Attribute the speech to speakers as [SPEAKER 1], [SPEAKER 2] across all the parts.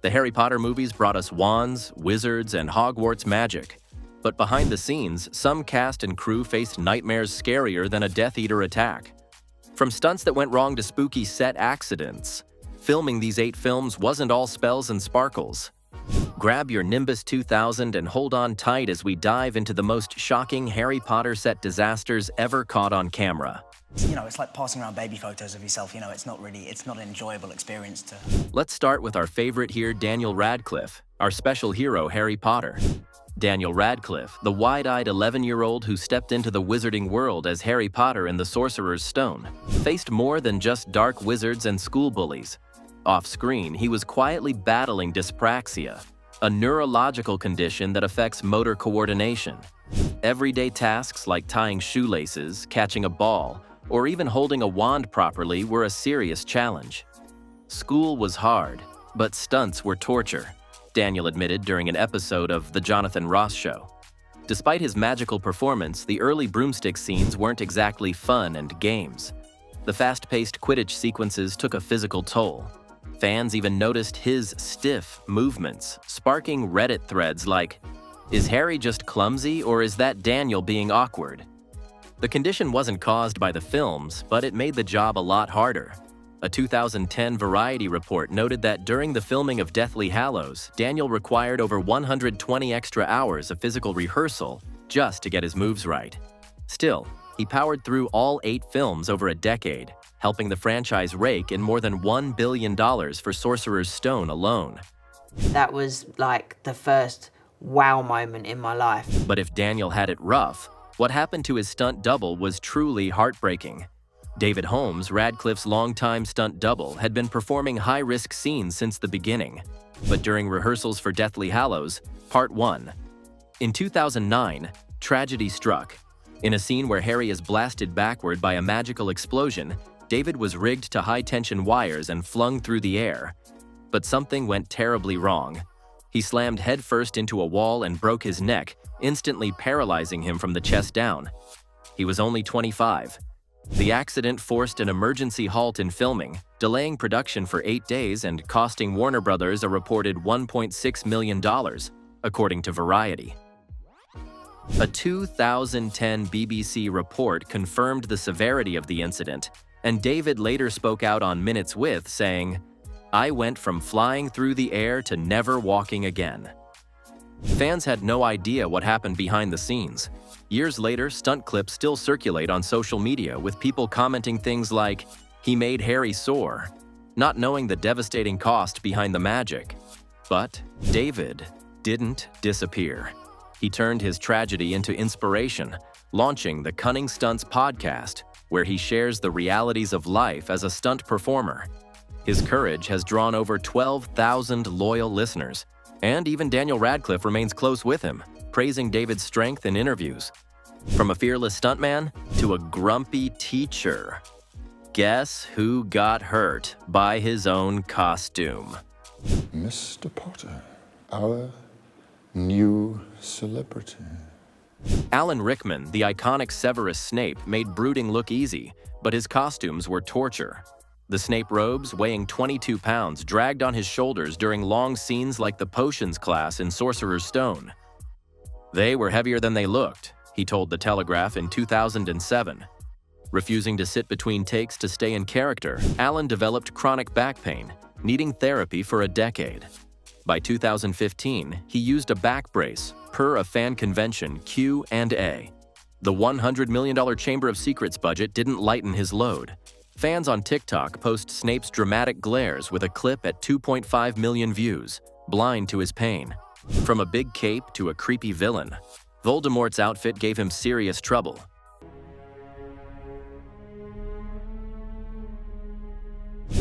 [SPEAKER 1] The Harry Potter movies brought us wands, wizards, and Hogwarts magic. But behind the scenes, some cast and crew faced nightmares scarier than a Death Eater attack. From stunts that went wrong to spooky set accidents, filming these 8 films wasn't all spells and sparkles. Grab your Nimbus 2000 and hold on tight as we dive into the most shocking Harry Potter set disasters ever caught on camera.
[SPEAKER 2] It's like passing around baby photos of yourself. It's not an enjoyable experience to...
[SPEAKER 1] Let's start with our favorite here, Daniel Radcliffe, our special hero, Harry Potter. Daniel Radcliffe, the wide-eyed 11-year-old who stepped into the wizarding world as Harry Potter in the Sorcerer's Stone, faced more than just dark wizards and school bullies. Off-screen, he was quietly battling dyspraxia, a neurological condition that affects motor coordination. Everyday tasks like tying shoelaces, catching a ball, or even holding a wand properly were a serious challenge. School was hard, but stunts were torture, Daniel admitted during an episode of The Jonathan Ross Show. Despite his magical performance, the early broomstick scenes weren't exactly fun and games. The fast-paced Quidditch sequences took a physical toll. Fans even noticed his stiff movements, sparking Reddit threads like, "Is Harry just clumsy, or is that Daniel being awkward?" The condition wasn't caused by the films, but it made the job a lot harder. A 2010 Variety report noted that during the filming of Deathly Hallows, Daniel required over 120 extra hours of physical rehearsal just to get his moves right. Still, he powered through all 8 films over a decade, helping the franchise rake in more than $1 billion for Sorcerer's Stone alone.
[SPEAKER 3] That was like the first wow moment in my life.
[SPEAKER 1] But if Daniel had it rough, what happened to his stunt double was truly heartbreaking. David Holmes, Radcliffe's longtime stunt double, had been performing high-risk scenes since the beginning. But during rehearsals for Deathly Hallows, Part 1. In 2009, tragedy struck. In a scene where Harry is blasted backward by a magical explosion, David was rigged to high-tension wires and flung through the air. But something went terribly wrong. He slammed headfirst into a wall and broke his neck, instantly paralyzing him from the chest down. He was only 25. The accident forced an emergency halt in filming, delaying production for 8 days and costing Warner Brothers a reported $1.6 million, according to Variety. A 2010 BBC report confirmed the severity of the incident, and David later spoke out on Minutes With, saying, "I went from flying through the air to never walking again." Fans had no idea what happened behind the scenes. Years later, stunt clips still circulate on social media with people commenting things like, "He made Harry soar," not knowing the devastating cost behind the magic. But David didn't disappear. He turned his tragedy into inspiration, launching the Cunning Stunts podcast, where he shares the realities of life as a stunt performer. His courage has drawn over 12,000 loyal listeners, and even Daniel Radcliffe remains close with him, praising David's strength in interviews. From a fearless stuntman to a grumpy teacher. Guess who got hurt by his own costume?
[SPEAKER 4] Mr. Potter, our new celebrity.
[SPEAKER 1] Alan Rickman, the iconic Severus Snape, made brooding look easy, but his costumes were torture. The Snape robes, weighing 22 pounds, dragged on his shoulders during long scenes like the potions class in Sorcerer's Stone. "They were heavier than they looked," he told The Telegraph in 2007. Refusing to sit between takes to stay in character, Alan developed chronic back pain, needing therapy for a decade. By 2015, he used a back brace, per a fan convention Q&A. The $100 million Chamber of Secrets budget didn't lighten his load. Fans on TikTok post Snape's dramatic glares with a clip at 2.5 million views, blind to his pain. From a big cape to a creepy villain, Voldemort's outfit gave him serious trouble.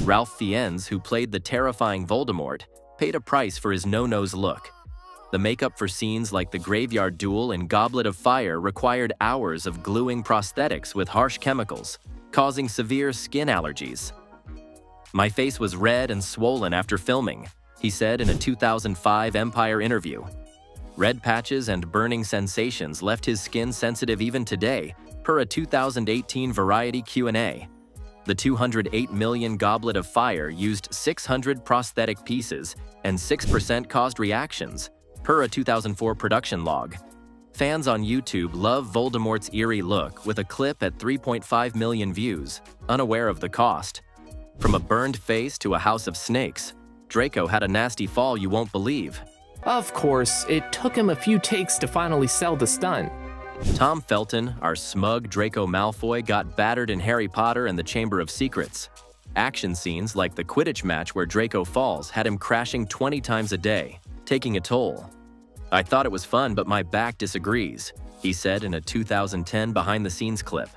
[SPEAKER 1] Ralph Fiennes, who played the terrifying Voldemort, paid a price for his no-nose look. The makeup for scenes like the graveyard duel in Goblet of Fire required hours of gluing prosthetics with harsh chemicals, causing severe skin allergies. "My face was red and swollen after filming," he said in a 2005 Empire interview. Red patches and burning sensations left his skin sensitive even today, per a 2018 Variety Q&A. The 208 million Goblet of Fire used 600 prosthetic pieces and 6% caused reactions, per a 2004 production log. Fans on YouTube love Voldemort's eerie look with a clip at 3.5 million views, unaware of the cost. From a burned face to a house of snakes, Draco had a nasty fall you won't believe.
[SPEAKER 5] Of course, it took him a few takes to finally sell the stunt.
[SPEAKER 1] Tom Felton, our smug Draco Malfoy, got battered in Harry Potter and the Chamber of Secrets. Action scenes like the Quidditch match where Draco falls had him crashing 20 times a day, taking a toll. "I thought it was fun, but my back disagrees," he said in a 2010 behind-the-scenes clip.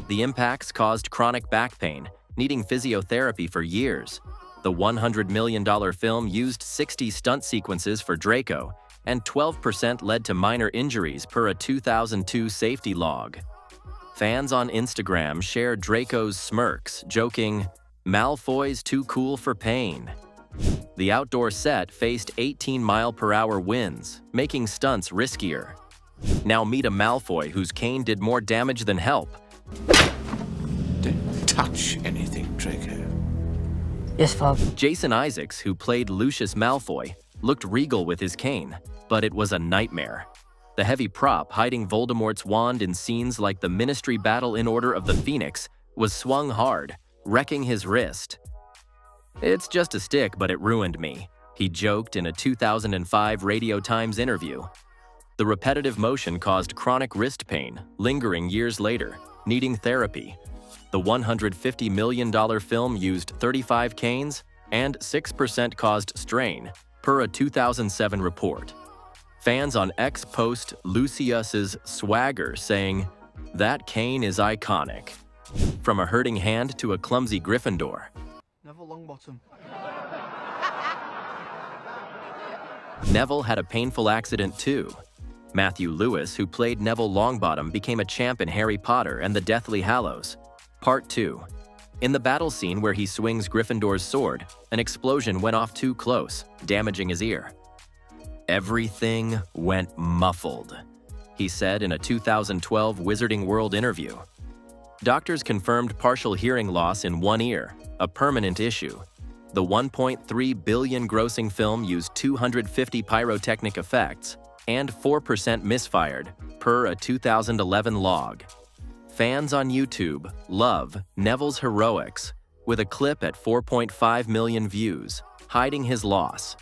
[SPEAKER 1] The impacts caused chronic back pain, needing physiotherapy for years. The $100 million film used 60 stunt sequences for Draco, and 12% led to minor injuries per a 2002 safety log. Fans on Instagram shared Draco's smirks, joking, "Malfoy's too cool for pain." The outdoor set faced 18-mile-per-hour winds, making stunts riskier. Now meet a Malfoy whose cane did more damage than help.
[SPEAKER 6] Don't touch anything, Draco.
[SPEAKER 3] Yes, Father.
[SPEAKER 1] Jason Isaacs, who played Lucius Malfoy, looked regal with his cane, but it was a nightmare. The heavy prop hiding Voldemort's wand in scenes like the Ministry battle in Order of the Phoenix was swung hard, wrecking his wrist. "It's just a stick, but it ruined me," he joked in a 2005 Radio Times interview. The repetitive motion caused chronic wrist pain, lingering years later, needing therapy. The $150 million film used 35 canes and 6% caused strain, per a 2007 report. Fans on X post Lucius's swagger, saying, "That cane is iconic." From a hurting hand to a clumsy Gryffindor.
[SPEAKER 2] Neville Longbottom.
[SPEAKER 1] Neville had a painful accident too. Matthew Lewis, who played Neville Longbottom, became a champ in Harry Potter and the Deathly Hallows. Part 2. In the battle scene where he swings Gryffindor's sword, an explosion went off too close, damaging his ear. "Everything went muffled," he said in a 2012 Wizarding World interview. Doctors confirmed partial hearing loss in one ear, a permanent issue. The $1.3 billion grossing film used 250 pyrotechnic effects and 4% misfired, per a 2011 log. Fans on YouTube love Neville's heroics, with a clip at 4.5 million views, hiding his loss.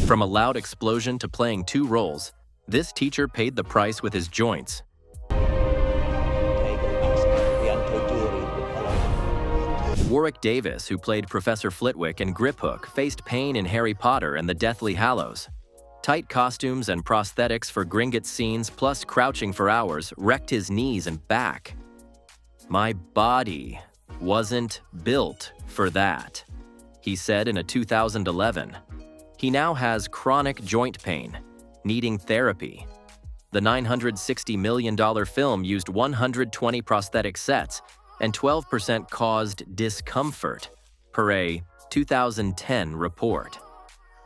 [SPEAKER 1] From a loud explosion to playing 2 roles, this teacher paid the price with his joints. Warwick Davis, who played Professor Flitwick and Griphook, faced pain in Harry Potter and the Deathly Hallows. Tight costumes and prosthetics for Gringotts scenes, plus crouching for hours, wrecked his knees and back. "My body wasn't built for that," he said in a 2011. He now has chronic joint pain, needing therapy. The $960 million film used 120 prosthetic sets, and 12% caused discomfort, per a 2010 report.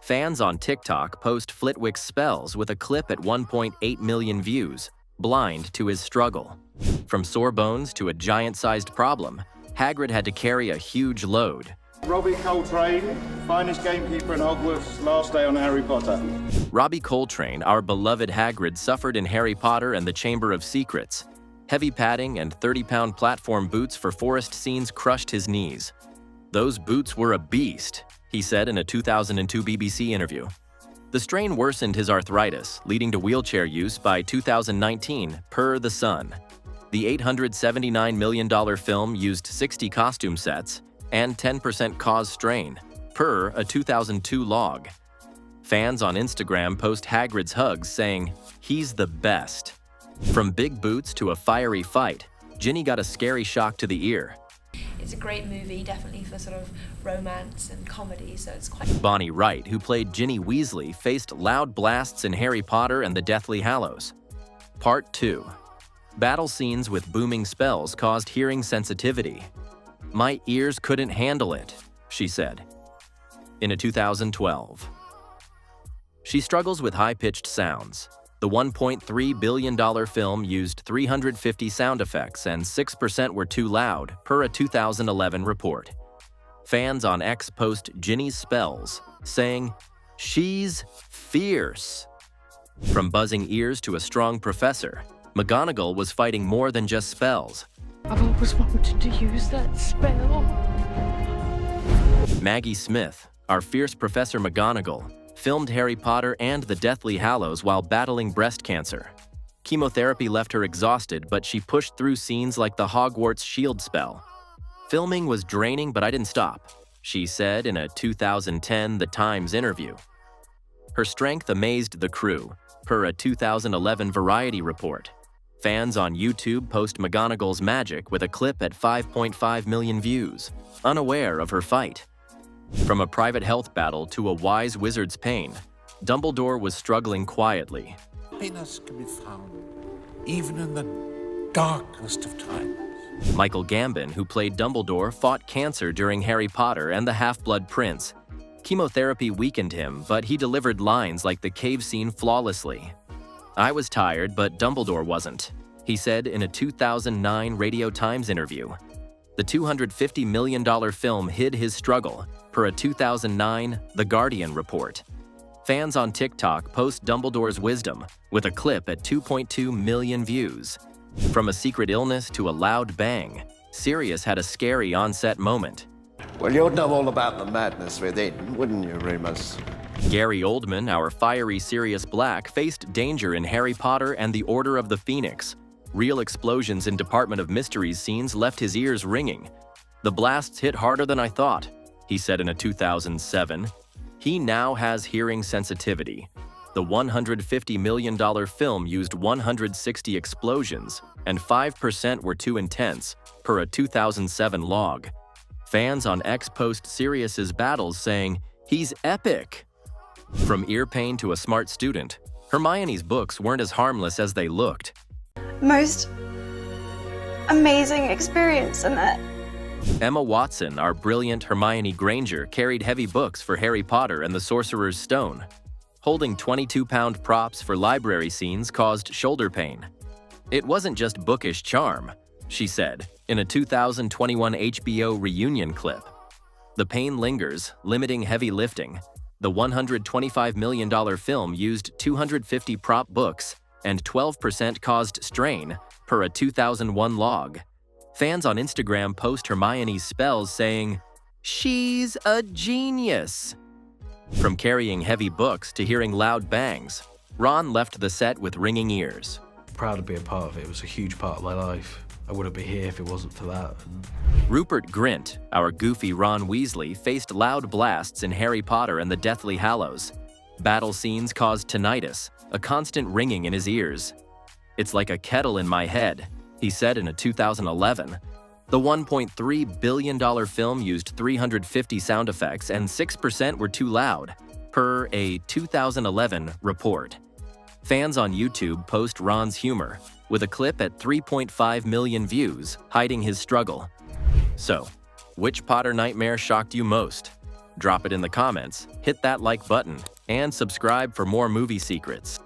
[SPEAKER 1] Fans on TikTok post Flitwick's spells with a clip at 1.8 million views, blind to his struggle. From sore bones to a giant-sized problem, Hagrid had to carry a huge load.
[SPEAKER 7] Robbie Coltrane, finest gamekeeper in Hogwarts, last day on Harry Potter.
[SPEAKER 1] Robbie Coltrane, our beloved Hagrid, suffered in Harry Potter and the Chamber of Secrets. Heavy padding and 30-pound platform boots for forest scenes crushed his knees. "Those boots were a beast," he said in a 2002 BBC interview. The strain worsened his arthritis, leading to wheelchair use by 2019, per The Sun. The $879 million film used 60 costume sets and 10% caused strain, per a 2002 log. Fans on Instagram post Hagrid's hugs saying, "He's the best." From big boots to a fiery fight, Jinny got a scary shock to the ear.
[SPEAKER 8] It's a great movie, definitely for sort of romance and comedy, so it's quite...
[SPEAKER 1] Bonnie Wright, who played Ginny Weasley, faced loud blasts in Harry Potter and the Deathly Hallows. Part 2. Battle scenes with booming spells caused hearing sensitivity. "My ears couldn't handle it," she said. In a 2012. She struggles with high-pitched sounds. The $1.3 billion film used 350 sound effects and 6% were too loud, per a 2011 report. Fans on X post Jinny's spells, saying, "She's fierce." From buzzing ears to a strong professor, McGonagall was fighting more than just spells.
[SPEAKER 9] I've always wanted to use that spell.
[SPEAKER 1] Maggie Smith, our fierce Professor McGonagall, filmed Harry Potter and the Deathly Hallows while battling breast cancer. Chemotherapy left her exhausted, but she pushed through scenes like the Hogwarts shield spell. "Filming was draining, but I didn't stop," she said in a 2010 The Times interview. Her strength amazed the crew, per a 2011 Variety report. Fans on YouTube post McGonagall's magic with a clip at 5.5 million views, unaware of her fight. From a private health battle to a wise wizard's pain, Dumbledore was struggling quietly.
[SPEAKER 6] Happiness can be found even in the darkest of times.
[SPEAKER 1] Michael Gambon, who played Dumbledore, fought cancer during Harry Potter and the Half-Blood Prince. Chemotherapy weakened him, but he delivered lines like the cave scene flawlessly. "I was tired, but Dumbledore wasn't," he said in a 2009 Radio Times interview. The $250 million film hid his struggle, per a 2009 The Guardian report. Fans on TikTok post Dumbledore's wisdom, with a clip at 2.2 million views. From a secret illness to a loud bang, Sirius had a scary onset moment.
[SPEAKER 10] Well, you'd know all about the madness within, wouldn't you, Remus?
[SPEAKER 1] Gary Oldman, our fiery Sirius Black, faced danger in Harry Potter and the Order of the Phoenix. Real explosions in Department of Mysteries scenes left his ears ringing. "The blasts hit harder than I thought," he said in a 2007. He now has hearing sensitivity. The $150 million film used 160 explosions, and 5% were too intense, per a 2007 log. Fans on X post Sirius's battles saying, "He's epic." From ear pain to a smart student, Hermione's books weren't as harmless as they looked.
[SPEAKER 11] Most amazing experience in it.
[SPEAKER 1] Emma Watson, our brilliant Hermione Granger, carried heavy books for Harry Potter and the Sorcerer's Stone. Holding 22-pound props for library scenes caused shoulder pain. "It wasn't just bookish charm," she said in a 2021 HBO reunion clip. The pain lingers, limiting heavy lifting. The $125 million film used 250 prop books, and 12% caused strain, per a 2001 log. Fans on Instagram post Hermione's spells saying, "She's a genius." From carrying heavy books to hearing loud bangs, Ron left the set with ringing ears.
[SPEAKER 12] Proud to be a part of it. It was a huge part of my life. I wouldn't be here if it wasn't for that.
[SPEAKER 1] Rupert Grint, our goofy Ron Weasley, faced loud blasts in Harry Potter and the Deathly Hallows. Battle scenes caused tinnitus, a constant ringing in his ears. "It's like a kettle in my head," he said in a 2011. The $1.3 billion film used 350 sound effects and 6% were too loud, per a 2011 report. Fans on YouTube post Ron's humor, with a clip at 3.5 million views, hiding his struggle. So, which Potter nightmare shocked you most? Drop it in the comments, hit that like button, and subscribe for more movie secrets.